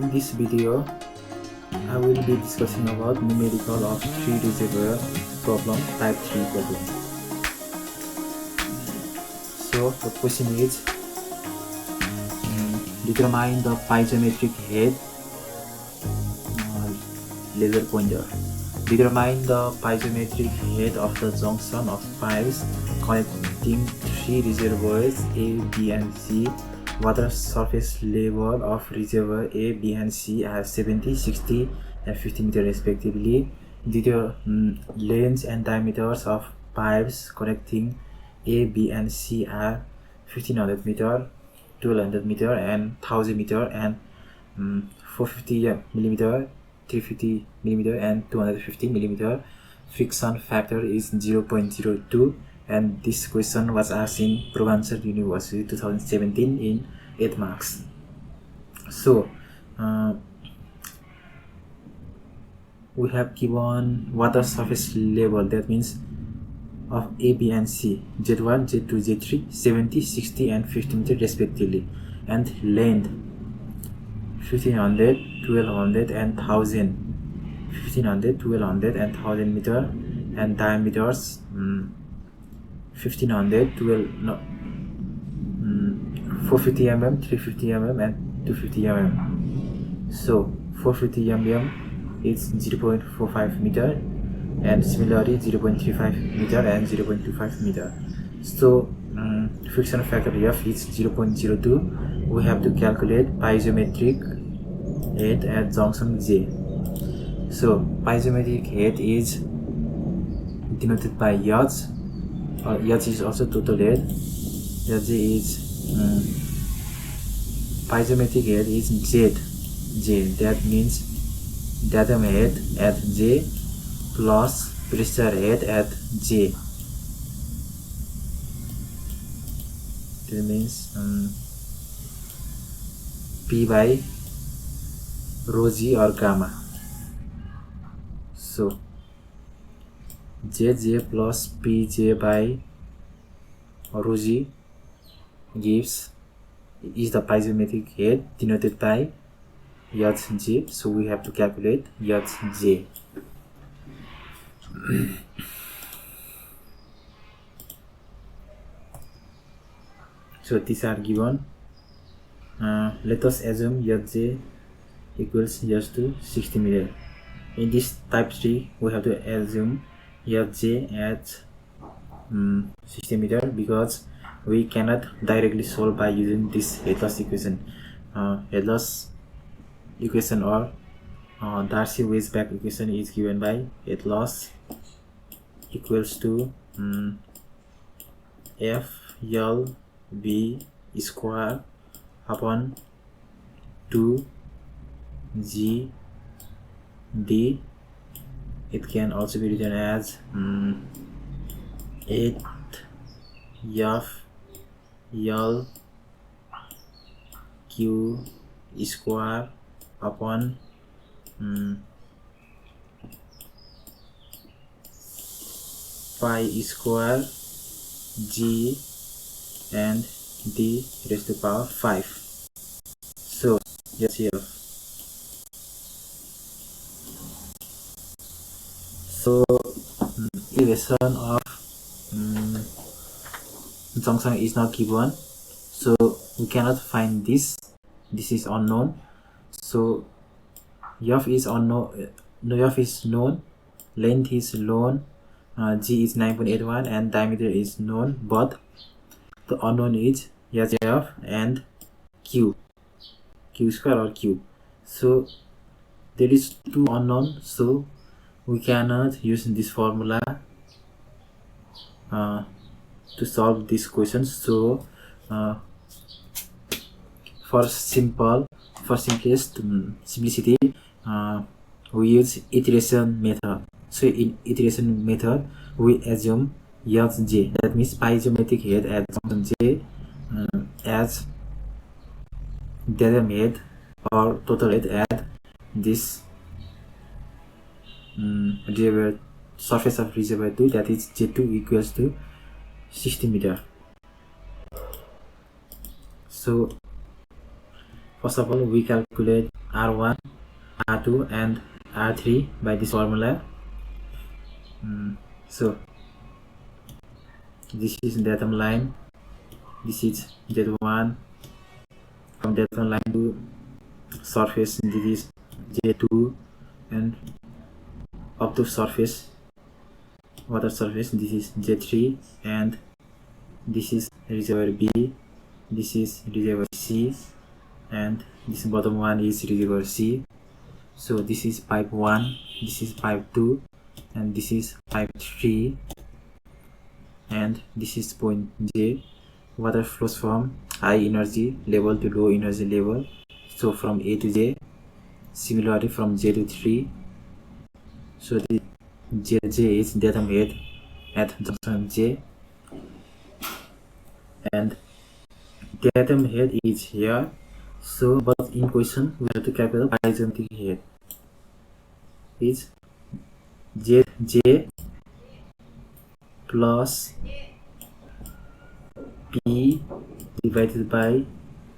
In this video, I will be discussing about numerical of 3 reservoir problem, type 3 problem. So the question is, determine the piezometric head laser pointer. Determine the piezometric head of the junction of pipes connecting 3 reservoirs A, B and C. Water surface level of reservoir A, B and C are 70, 60 and 50 meters respectively. The lengths and diameters of pipes connecting A, B and C are 1500 meter, 1200 meter and 1000 meter and 450 millimeter, 350 millimeter and 250 millimeter. Friction factor is 0.02, and this question was asked in Provincial University 2017 in 8 marks. So we have given water surface level, that means of A, B and C, Z1, Z2, Z3, 70, 60 and 50 meter respectively, and length 1500, 1200 and 1000, 1500, 1200 and 1000 meter, and diameters 1500, 450 mm, 350 mm and 250 mm. So 450 mm is 0.45 meter, and similarly 0.35 meter and 0.25 meter. So friction factor F is 0.02. We have to calculate piezometric head at junction J. So piezometric head is denoted by H. H is also total head. H is piezometric head is J. That means datum head at J plus pressure head at J. That means P by rho G or gamma. So Jj plus Pj by rho G is the piezometric head denoted by Hj. So we have to calculate Hj. So these are given. Let us assume Hj equals just to 60 meter. In this type 3, we have to assume Hj at 60 meter because we cannot directly solve by using this headless equation. Headless equation or Darcy-Weisbach equation is given by head loss equals to FLB square upon 2GD. It can also be written as 8FLQ square upon pi square G and D raised to power 5. So yes, here. So equation of junction is not given, so we cannot find this. This is unknown. So F is unknown. F is known. Length is known. G is 9.81 and diameter is known, but the unknown is Hf and Q square or Q. So there is two unknown, so we cannot use this formula to solve this question. So for simplicity, we use iteration method. So in iteration method, we assume Hj, that means piezometric head at junction J, as datum head or total head at this reservoir surface of reservoir 2, that is J2 equals to 60 meter. So first of all, we calculate R1, R2 and R3 by this formula. So this is datum line, this is Z1, from datum line to surface this is J2, and up to surface, water surface, this is J3, and this is reservoir B, this is reservoir C, and this bottom one is reservoir C. So this is pipe 1, this is pipe 2, and this is pipe 3, and this is point J. Water flows from high energy level to low energy level, so from A to J. Similarly from J to 3. So the JJ is datum head at junction J, and datum head is here. So but in question we have to calculate the piezometric head. Is JJ plus P divided by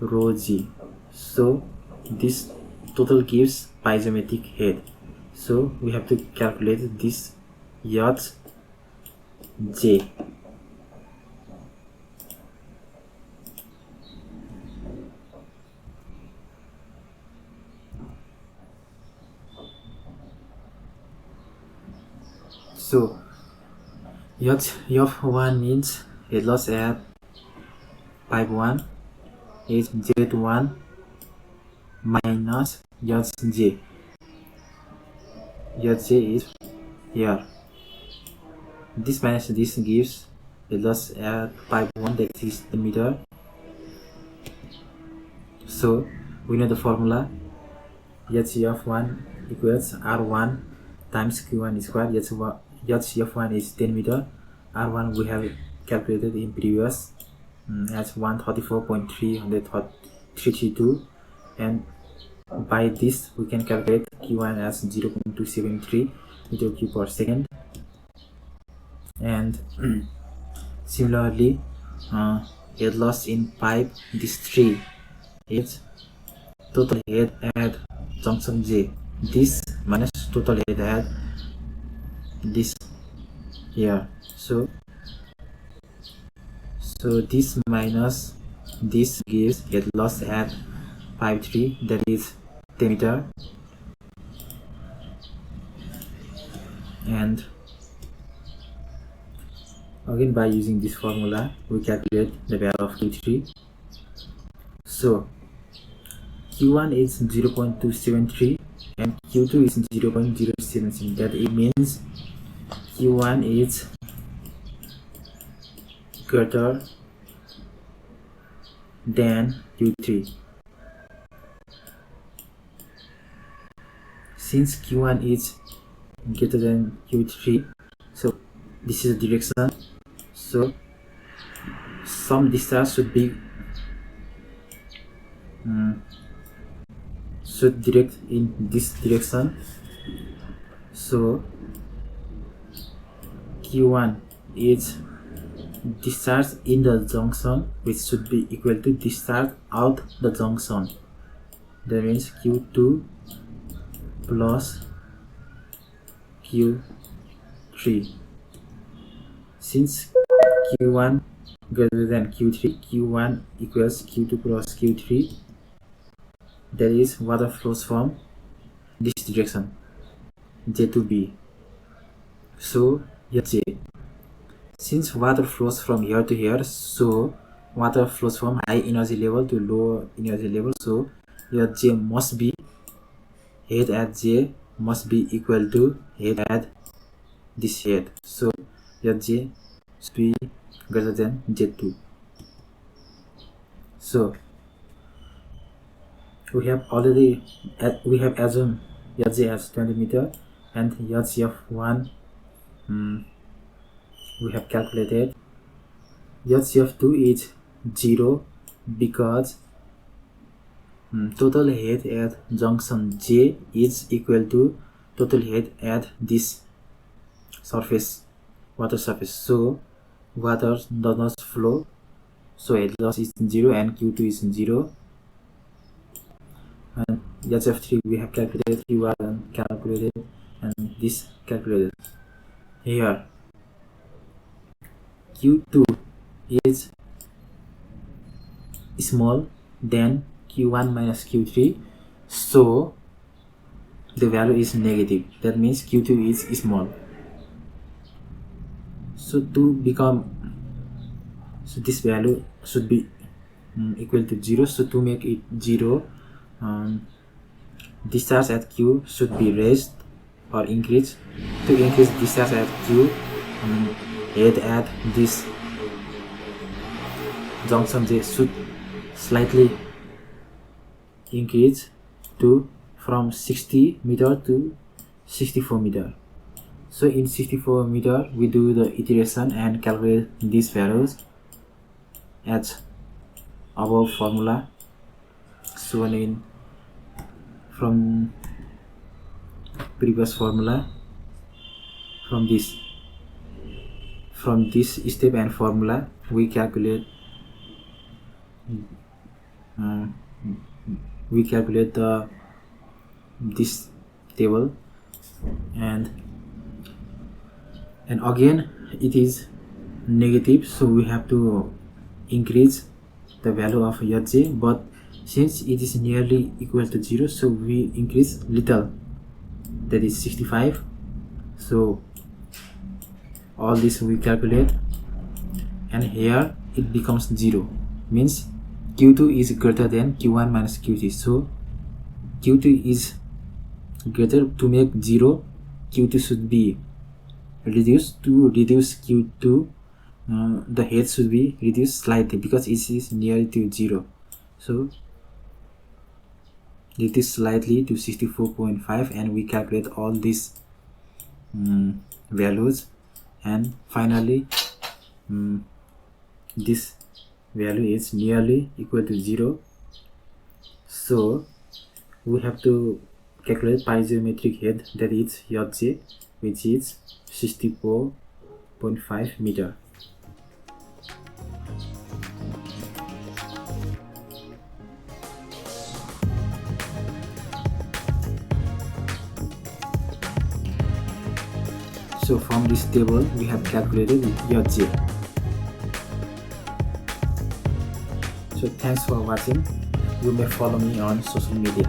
rho G. So this total gives piezometric head. So we have to calculate this yacht J. So yacht F1 means head loss at pipe 1 is Z1 minus yacht J. Yacht J is here. This minus this gives a loss at pipe 1 that is 10 meter. So we know the formula. Yacht F1 equals R1 times Q1 squared. Yacht F1 is 10 meter. R1 we have calculated in previous as 134.332, and by this we can calculate Q1 as 0.273 meter cube per second. And similarly head loss in pipe this 3 is total head at junction J, this minus total head at this here. So this minus this gives head loss at pipe 3, that is 10 meter, and again by using this formula we calculate the value of Q3. So Q1 is 0.273 and Q2 is 0.077. That it means Q1 is greater than Q3. Since Q1 is greater than Q3, so this is the direction. So some discharge should be should direct in this direction. So Q1 is discharge in the junction, which should be equal to discharge out the junction. That means Q2 plus Q3. Since Q1 greater than Q3, Q1 equals Q2 plus Q3. That is water flows from this direction, J to B. So here J. Since water flows from here to here, so water flows from high energy level to low energy level. So here J must be, head at J must be equal to head at this head. So here J should be greater than J2. So we have assumed J as 20 meter, and F1 we have calculated. F2 is 0 because total head at junction J is equal to total head at this surface, water surface. So water does not flow, so head loss is 0 and Q2 is 0. And HF3 we have calculated, Q1 calculated, and this calculated. Here Q2 is small than Q1 minus Q3, so the value is negative. That means Q2 is small. So this value should be equal to 0. So to make it 0, discharge at Q should be raised or increased. To increase discharge at Q, head at this junction J should slightly increase from 60 meter to 64 meter. So in 64 meter we do the iteration and calculate these values as above formula shown in from previous formula. From this step and formula we calculate this table, and again it is negative, so we have to increase the value of Hj, but since it is nearly equal to 0, so we increase little, that is 65. So all this we calculate, and here it becomes 0, means Q2 is greater than Q1 minus Q3. So Q2 is greater. To make 0, Q2 should be reduced. To reduce Q2, the head should be reduced slightly because it is near to 0. So reduce slightly to 64.5, and we calculate all these values, and finally this value is nearly equal to 0. So we have to calculate piezometric head, that is Hj, which is 64.5 meter. So from this table we have calculated Hj. So thanks for watching. You may follow me on social media.